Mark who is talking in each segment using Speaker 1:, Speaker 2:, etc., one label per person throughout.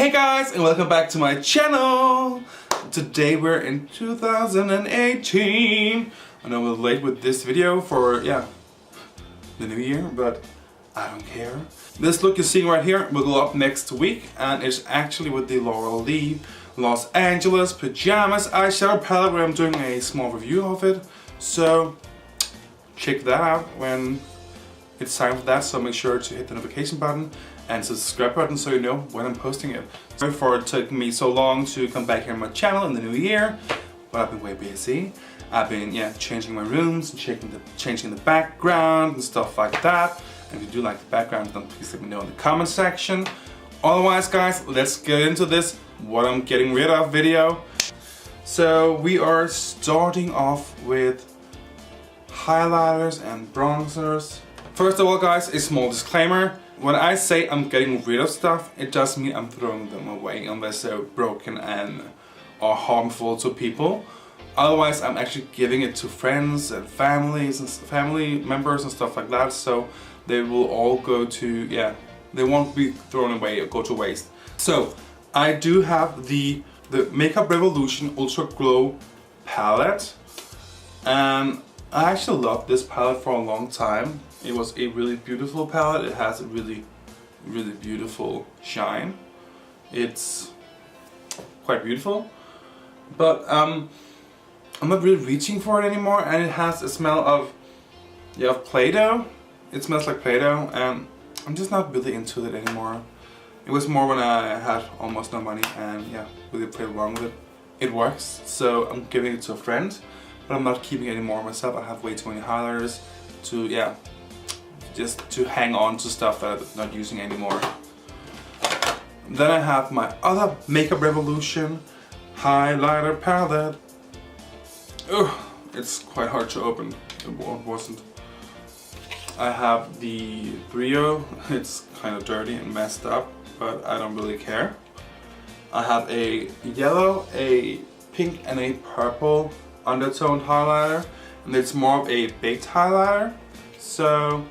Speaker 1: Hey guys, and welcome back to my channel. Today we're in 2018. I know we're late with this video for the new year, but I don't care. This look you're seeing right here will go up next week, and it's actually with the Laurel Lee Los Angeles Pajamas eyeshadow palette, where I'm doing a small review of it. So check that out when it's time for that, so make sure to hit the notification button and subscribe button so you know when I'm posting it. Sorry for it taking me so long to come back here on my channel in the new year, but I've been way busy. I've been changing my rooms and changing the background and stuff like that. And if you do like the background, then please let me know in the comment section. Otherwise guys, let's get into this what I'm getting rid of video. So we are starting off with highlighters and bronzers. First of all guys, a small disclaimer. When I say I'm getting rid of stuff, it doesn't mean I'm throwing them away unless they're broken and are harmful to people. Otherwise, I'm actually giving it to friends and families and family members and stuff like that. So they will all go to, they won't be thrown away or go to waste. So I do have the Makeup Revolution Ultra Glow palette. And I actually loved this palette for a long time. It was a really beautiful palette. It has a really beautiful shine. It's quite beautiful, but I'm not really reaching for it anymore, and it has a smell of Play-Doh. It smells like Play-Doh, and I'm just not really into it anymore. It was more when I had almost no money and really played around with it. It works, so I'm giving it to a friend, but I'm not keeping it anymore myself. I have way too many highlighters to just to hang on to stuff that I'm not using anymore. Then I have my other Makeup Revolution highlighter palette. Ugh, it's quite hard to open. It wasn't. I have the Brio. It's kind of dirty and messed up, but I don't really care. I have a yellow, a pink, and a purple undertoned highlighter, and it's more of a baked highlighter. So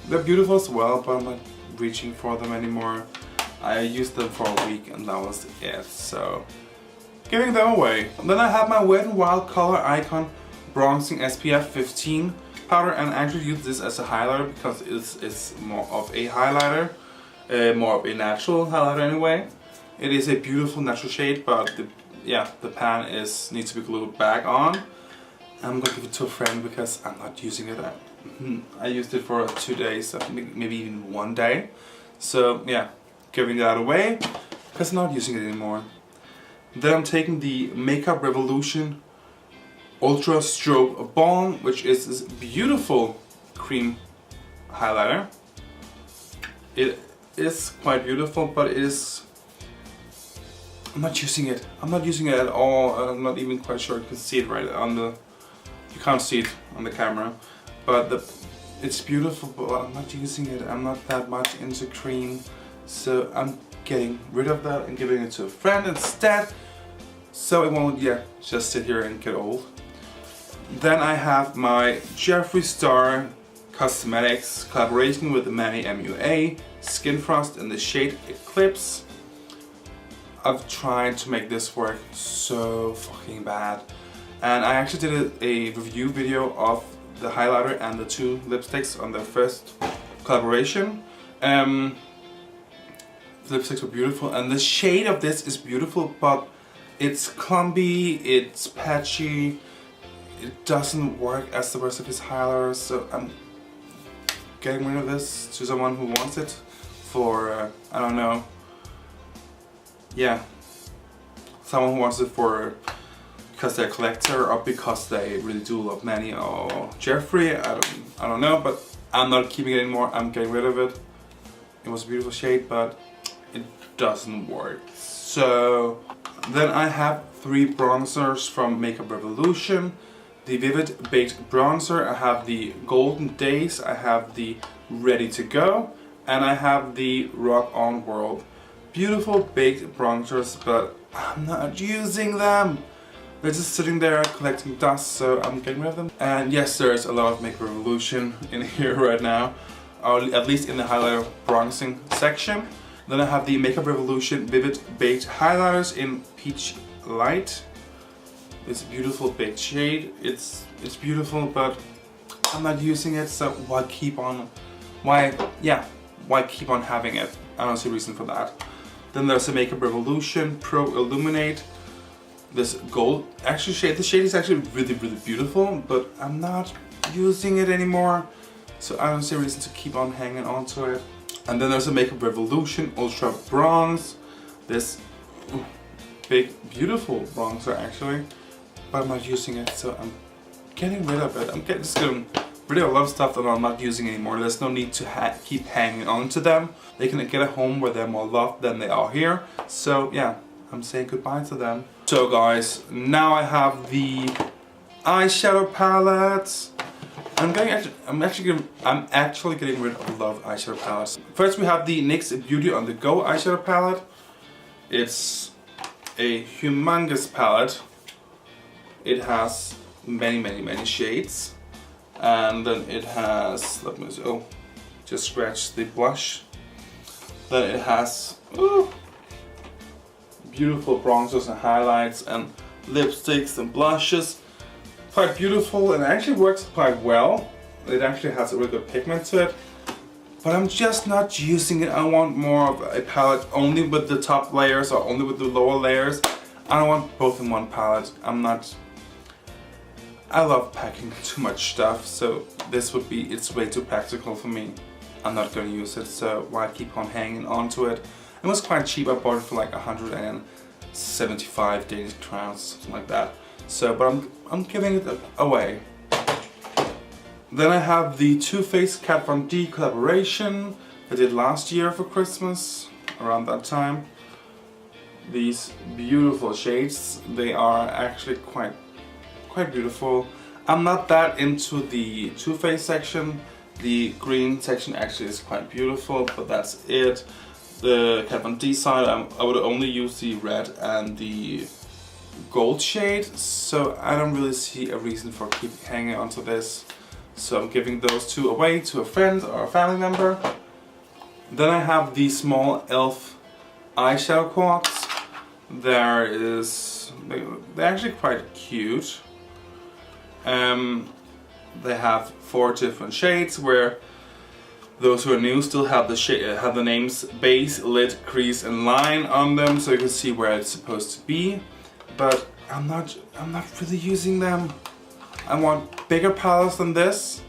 Speaker 1: they're beautiful as well, but I'm not reaching for them anymore. I used them for a week and that was it, so giving them away. And then I have my Wet n Wild Color Icon Bronzing SPF 15 powder, and I actually use this as a highlighter because it's more of a highlighter, more of a natural highlighter anyway. It is a beautiful natural shade, but the pan needs to be glued back on. I'm gonna give it to a friend because I'm not using it. I used it for 2 days, maybe even 1 day. So giving that away because I'm not using it anymore. Then I'm taking the Makeup Revolution Ultra Strobe Balm, which is this beautiful cream highlighter. It is quite beautiful, but I'm not using it. I'm not using it at all. I'm not even quite sure you can see it right on the. You can't see it on the camera, but it's beautiful. But I'm not using it. I'm not that much into cream, so I'm getting rid of that and giving it to a friend instead, so it won't just sit here and get old. Then I have my Jeffree Star Cosmetics collaboration with the Manny MUA Skin Frost in the shade Eclipse. I've tried to make this work so fucking bad, and I actually did a review video of the highlighter and the 2 lipsticks on their first collaboration. The lipsticks were beautiful, and the shade of this is beautiful, but it's clumpy, it's patchy, it doesn't work as the rest of his highlighters, so I'm getting rid of this to someone who wants it for, I don't know, someone who wants it for because they're a collector or because they really do love Manny or Jeffree. I don't know, but I'm not keeping it anymore. I'm getting rid of it. It was a beautiful shade, but it doesn't work. So then I have 3 bronzers from Makeup Revolution. The Vivid Baked Bronzer, I have the Golden Days, I have the Ready to Go, and I have the Rock On World. Beautiful baked bronzers, but I'm not using them. They're just sitting there collecting dust, so I'm getting rid of them. And yes, there's a lot of Makeup Revolution in here right now, or at least in the highlighter bronzing section. Then I have the Makeup Revolution Vivid Beige Highlighters in Peach Light. It's a beautiful beige shade. It's beautiful, but I'm not using it, so why keep on having it? I don't see a reason for that. Then there's a Makeup Revolution Pro Illuminate. This gold shade. The shade is actually really beautiful, but I'm not using it anymore, so I don't see a reason to keep on hanging on to it. And then there's a Makeup Revolution Ultra Bronze. This big beautiful bronzer actually, but I'm not using it, so I'm getting rid of it. I'm just getting rid of a lot of stuff that I'm not using anymore. There's no need to keep hanging on to them. They can get a home where they're more loved than they are here. So yeah, I'm saying goodbye to them. So guys, now I have the eyeshadow palettes. I'm actually getting rid of a lot of eyeshadow palettes. First we have the NYX Beauty on the Go eyeshadow palette. It's a humongous palette. It has many shades. And then it has, let me see, oh, just scratch the blush. Then it has beautiful bronzers and highlights and lipsticks and blushes. Quite beautiful, and it actually works quite well. It actually has a really good pigment to it. But I'm just not using it. I want more of a palette only with the top layers or only with the lower layers. I don't want both in one palette. I love packing too much stuff, so it's way too practical for me. I'm not going to use it, so why keep on hanging on to it? It was quite cheap. I bought it for like 175 Danish crowns, something like that. So, but I'm giving it away. Then I have the Too Faced Kat Von D collaboration I did last year for Christmas, around that time. These beautiful shades, they are actually quite beautiful. I'm not that into the Too Faced section. The green section actually is quite beautiful, but that's it. The Kat Von D side, I would only use the red and the gold shade, so I don't really see a reason for keep hanging onto this. So I'm giving those two away to a friend or a family member. Then I have the small e.l.f. eyeshadow quads. They're actually quite cute. They have 4 different shades, where those who are new still have the names base, lid, crease, and line on them, so you can see where it's supposed to be. But I'm not really using them. I want bigger palettes than this,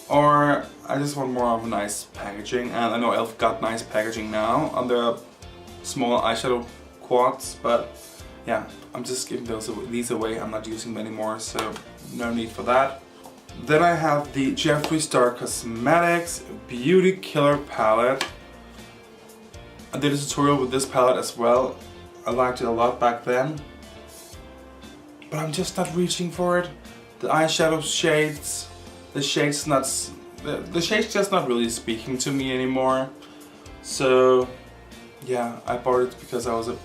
Speaker 1: or I just want more of a nice packaging. And I know e.l.f. got nice packaging now on their small eyeshadow quads, but yeah, I'm just giving these away. I'm not using them anymore, so no need for that. Then I have the Jeffree Star Cosmetics Beauty Killer palette. I did a tutorial with this palette as well. I liked it a lot back then, but I'm just not reaching for it. The eyeshadow shades, the shades just not really speaking to me anymore. So yeah, I bought it because I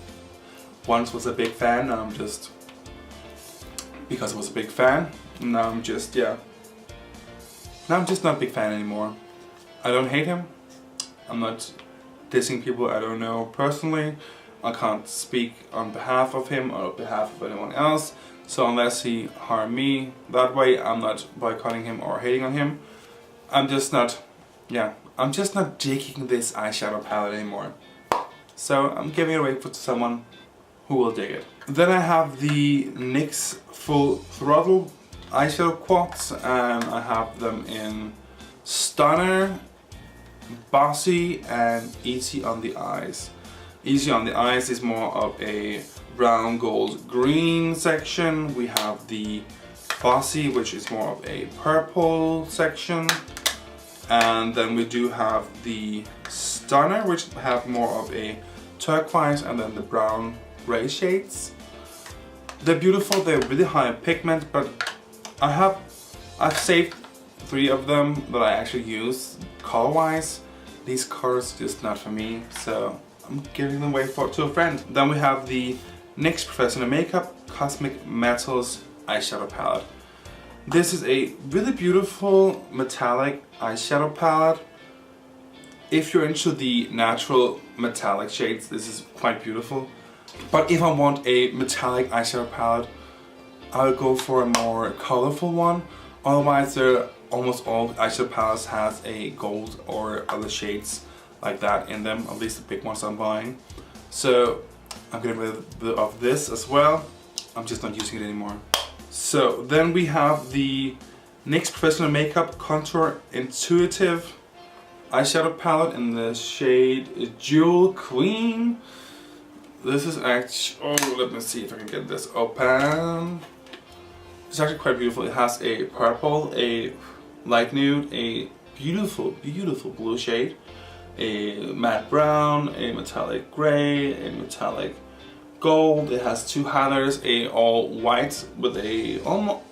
Speaker 1: once was a big fan. Now I'm just because I was a big fan. Now I'm just not a big fan anymore. I don't hate him. I'm not dissing people I don't know personally. I can't speak on behalf of him or on behalf of anyone else. So unless he harm me that way, I'm not boycotting him or hating on him. I'm just not digging this eyeshadow palette anymore. So I'm giving it away to someone who will dig it. Then I have the NYX Full Throttle eyeshadow quads, and I have them in Stunner, Bossy, and Easy on the Eyes. Easy on the Eyes is more of a brown, gold, green section. We have the Bossy, which is more of a purple section. And then we do have the Stunner, which have more of a turquoise, and then the brown gray shades. They're beautiful, they're really high in pigment, but I've saved 3 of them that I actually use color-wise. These colors just not for me, so I'm giving them away to a friend. Then we have the NYX Professional Makeup Cosmic Metals eyeshadow palette. This is a really beautiful metallic eyeshadow palette. if you're into the natural metallic shades, this is quite beautiful. But if I want a metallic eyeshadow palette, I would go for a more colorful one. Otherwise, almost all eyeshadow palettes has a gold or other shades like that in them, at least the big ones I'm buying. So I'm getting rid of this as well. I'm just not using it anymore. So then we have the NYX Professional Makeup Contour Intuitive eyeshadow palette in the shade Jewel Queen. This is actually, oh, let me see if I can get this open. It's actually quite beautiful. It has a purple, a light nude, a beautiful, beautiful blue shade, a matte brown, a metallic gray, a metallic gold. It has two highlighters, a all white with a almost,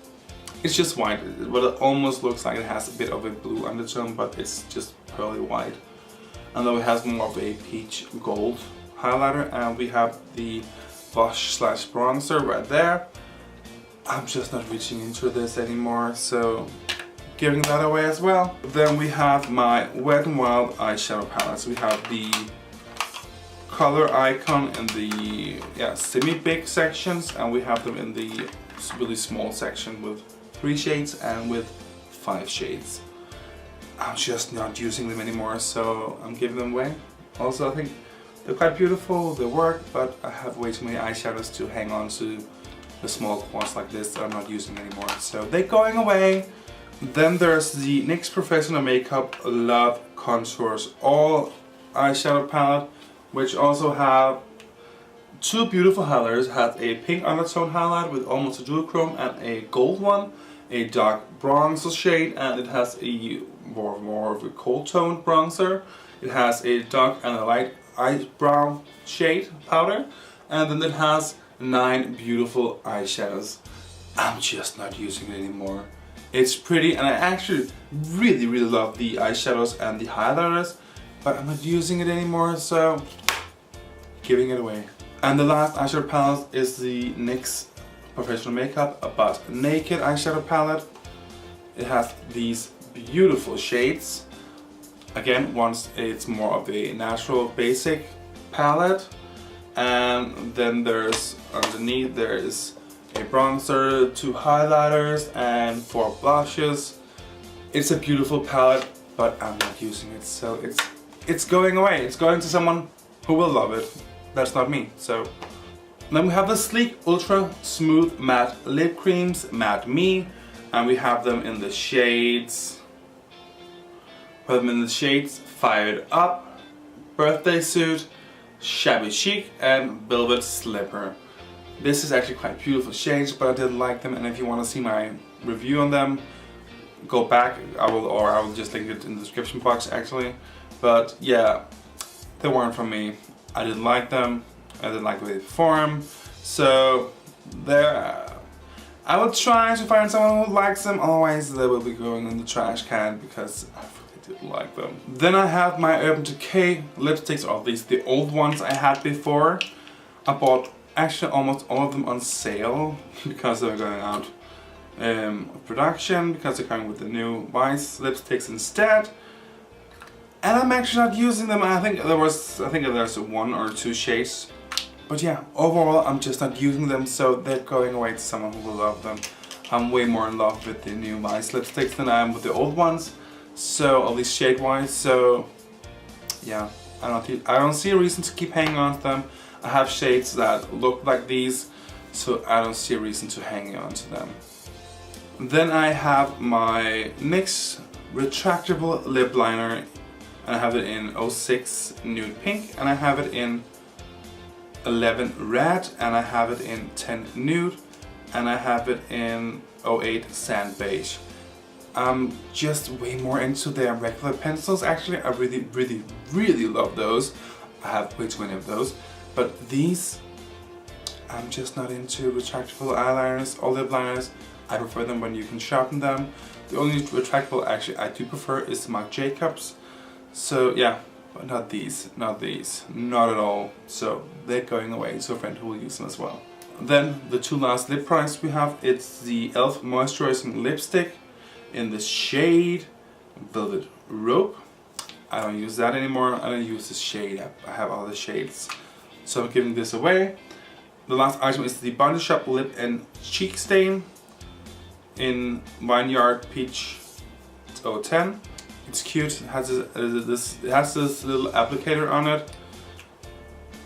Speaker 1: it's just white, but it almost looks like it has a bit of a blue undertone, but it's just pearly white. And then it has more of a peach gold highlighter, and we have the blush slash bronzer right there. I'm just not reaching into this anymore, so giving that away as well. Then we have my Wet n Wild eyeshadow palettes. We have the color icon in the semi-big sections, and we have them in the really small section with 3 shades and with 5 shades. I'm just not using them anymore, so I'm giving them away. Also, I think they're quite beautiful, they work, but I have way too many eyeshadows to hang on to the small ones like this that I'm not using anymore, so they're going away. Then there's the NYX Professional Makeup Love Contours All eyeshadow palette, which also have 2 beautiful highlighters. It has a pink undertone highlight with almost a duochrome and a gold one, a dark bronzer shade, and it has a more of a cold toned bronzer. It has a dark and a light eyebrow shade powder, and then it has 9 beautiful eyeshadows. I'm just not using it anymore. It's pretty, and I actually really love the eyeshadows and the highlighters, but I'm not using it anymore, so giving it away. And the last eyeshadow palette is the NYX Professional Makeup Butt Naked eyeshadow palette. It has these beautiful shades. Again, once it's more of a natural basic palette, and then there's underneath there is a bronzer, 2 highlighters, and 4 blushes. It's a beautiful palette, but I'm not using it, so it's going away. It's going to someone who will love it. That's not me. So then we have the Sleek Ultra Smooth Matte Lip Creams, Matte Me, and we have them in the shades. Put them in the shades Fired Up, Birthday Suit, Shabby Chic, and Velvet Slipper. This is actually quite beautiful shades, but I didn't like them, and if you want to see my review on them, go back. I will just link it in the description box actually. But yeah, they weren't for me. I didn't like them. I didn't like the way they perform. So there, I will try to find someone who likes them. Otherwise, they will be going in the trash can because I really didn't like them. Then I have my Urban Decay lipsticks, or at least the old ones I had before. I bought actually almost all of them on sale because they're going out of production, because they're coming with the new Vice lipsticks instead. And I'm actually not using them. I think there's 1 or 2 shades. But yeah, overall I'm just not using them, so they're going away to someone who will love them. I'm way more in love with the new Vice lipsticks than I am with the old ones. So, at least shade wise, so yeah, I don't see a reason to keep hanging on to them. I have shades that look like these, so I don't see a reason to hang on to them. Then I have my NYX retractable lip liner, and I have it in 06 Nude Pink, and I have it in 11 Red, and I have it in 10 Nude, and I have it in 08 Sand Beige. I'm just way more into their regular pencils actually. I really love those. I have way too many of those. But these, I'm just not into retractable eyeliners or lip liners. I prefer them when you can sharpen them. The only retractable actually I do prefer is Marc Jacobs. So yeah, but not these, not at all. So they're going away to a friend who will use them as well. Then the 2 last lip products we have, it's the e.l.f. Moisturizing Lipstick in the shade Velvet Rope. I don't use that anymore. I don't use this shade. I have all the shades. So I'm giving this away. The last item is the Body Shop Lip and Cheek Stain in Vineyard Peach 010. It's cute. It has this little applicator on it,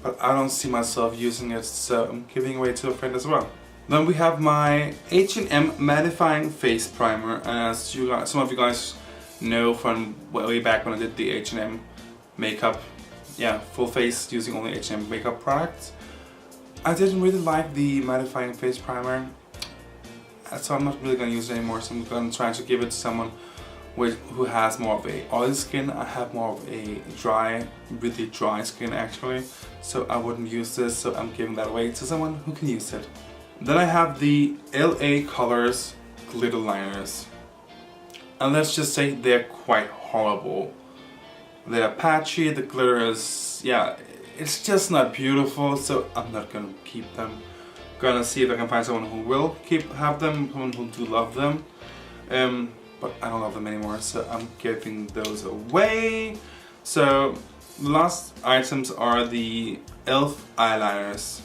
Speaker 1: but I don't see myself using it, so I'm giving it away to a friend as well. Then we have my H&M Mattifying Face Primer, and as some of you guys know from way back when I did the H&M makeup, yeah, full face using only H&M makeup products. I didn't really like the mattifying face primer, so I'm not really going to use it anymore. So I'm going to try to give it to someone who has more of a oily skin. I have more of a really dry skin actually, so I wouldn't use this, so I'm giving that away to someone who can use it. Then I have the LA Colors glitter liners, and let's just say they're quite horrible. They're patchy, the glitter is, yeah, it's just not beautiful, so I'm not gonna keep them. Gonna see if I can find someone who will have them, someone who do love them. But I don't love them anymore, so I'm giving those away. So the last items are the e.l.f. eyeliners.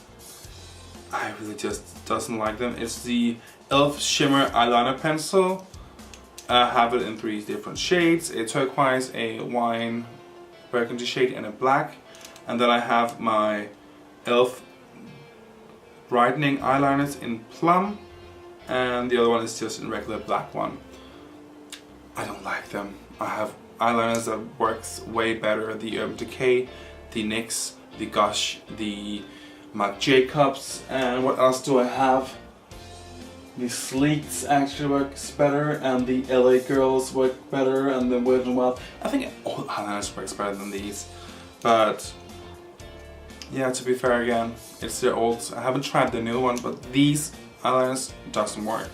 Speaker 1: I really just doesn't like them. It's the e.l.f. Shimmer Eyeliner Pencil. I have it in 3 different shades, a turquoise, a wine burgundy shade, and a black. And then I have my e.l.f. brightening eyeliners in plum, and the other one is just in regular black one. I don't like them. I have eyeliners that works way better. The Urban Decay, the NYX, the Gush, the Marc Jacobs, and what else do I have? The Sleeks actually works better, and the LA Girls work better, and the Wet n Wild. I think all eyeliners works better than these, but yeah, to be fair again, it's their old. I haven't tried the new one, but these eyeliners doesn't work.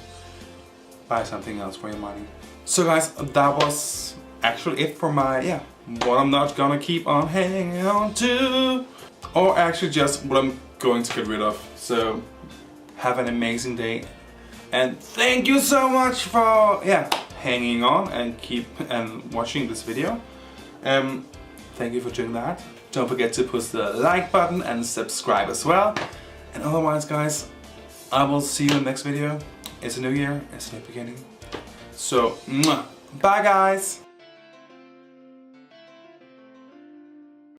Speaker 1: Buy something else for your money. So guys, that was actually it for my, what I'm not gonna keep on hanging on to, or actually just what I'm going to get rid of. So have an amazing day. And thank you so much for hanging on and watching this video. Thank you for doing that. Don't forget to push the like button and subscribe as well. And otherwise guys, I will see you in the next video. It's a new year, it's a new beginning. So, bye guys!